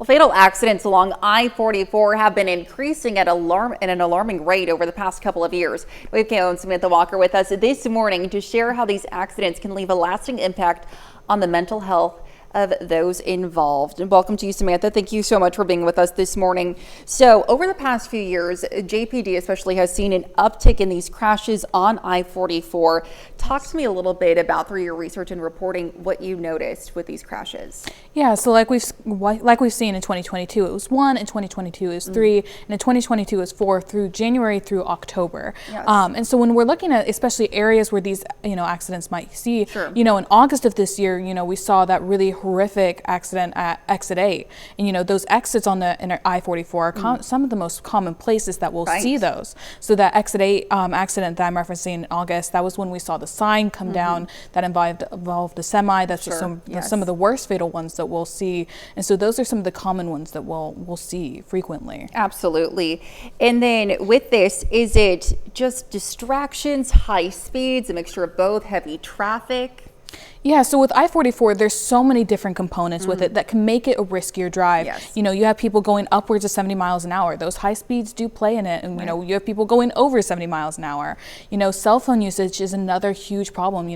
Well, fatal accidents along I-44 have been increasing at an alarming rate over the past couple of years. We've got Samantha Walker with us this morning to share how these accidents can leave a lasting impact on the mental health of those involved. And welcome to you, Samantha. Thank you so much for being with us this morning. So over the past few years, JPD especially has seen an uptick in these crashes on I-44. Talk to me a little bit about, through your research and reporting, what you noticed with these crashes. Yeah, so like we've seen in 2022, it was 1, in 2022 it was 3, and in 2022 it was 4 through January through October. Yes. And so when we're looking at especially areas where these accidents might see, Sure. in August of this year, we saw that really horrific accident at exit 8, and those exits on the I-44 are some of the most common places that we'll see those. So that exit 8 accident that I'm referencing in August, that was when we saw the sign come down that involved a semi. That's just some of the worst fatal ones that we'll see, and so those are some of the common ones that we'll see frequently. Absolutely. And then with this, is it just distractions, high speeds, a mixture of both, heavy traffic? Yeah, so with I-44, there's so many different components with it that can make it a riskier drive. Yes. You have people going upwards of 70 miles an hour. Those high speeds do play in it. And, you have people going over 70 miles an hour. Cell phone usage is another huge problem.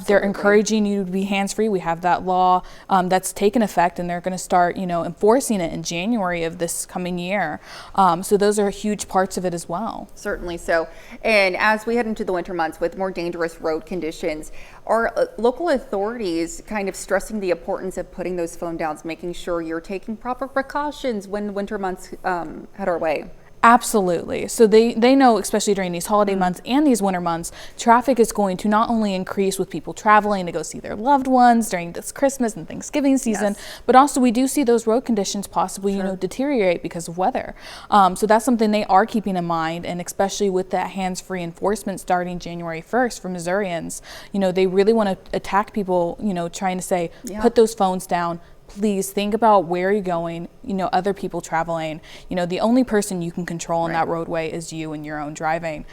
They're encouraging you to be hands-free. We have that law that's taken effect, and they're going to start, enforcing it in January of this coming year. So those are huge parts of it as well. Certainly so. And as we head into the winter months with more dangerous road conditions, are local authorities kind of stressing the importance of putting those phone downs, making sure you're taking proper precautions when winter months head our way? Absolutely. So they know, especially during these holiday months and these winter months, traffic is going to not only increase with people traveling to go see their loved ones during this Christmas and Thanksgiving season, but also we do see those road conditions possibly, deteriorate because of weather. So that's something they are keeping in mind, and especially with that hands-free enforcement starting January 1st for Missourians, they really want to attack people, trying to say, put those phones down. Please think about where you're going, other people traveling. The only person you can control on that roadway is you and your own driving.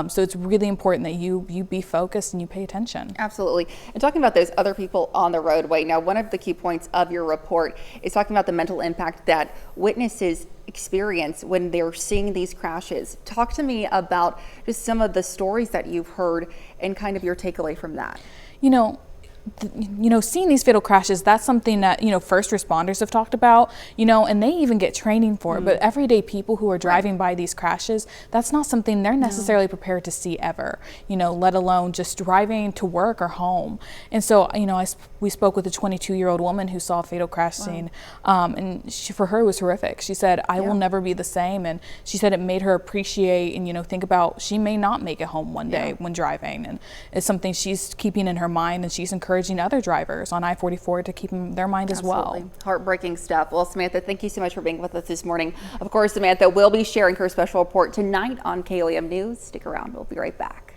So it's really important that you be focused and you pay attention. Absolutely. And talking about those other people on the roadway, now one of the key points of your report is talking about the mental impact that witnesses experience when they're seeing these crashes. Talk to me about just some of the stories that you've heard and kind of your takeaway from that. Seeing these fatal crashes, that's something that, first responders have talked about, and they even get training for it. But everyday people who are driving by these crashes, that's not something they're necessarily prepared to see ever, let alone just driving to work or home. And so, we spoke with a 22-year-old woman who saw a fatal crash scene, and for her it was horrific. She said, I will never be the same. And she said it made her appreciate and, think about she may not make it home one day when driving. And it's something she's keeping in her mind, and she's encouraging other drivers on I-44 to keep in their mind as well. Heartbreaking stuff. Well, Samantha, thank you so much for being with us this morning. Of course, Samantha will be sharing her special report tonight on KOAM News. Stick around. We'll be right back.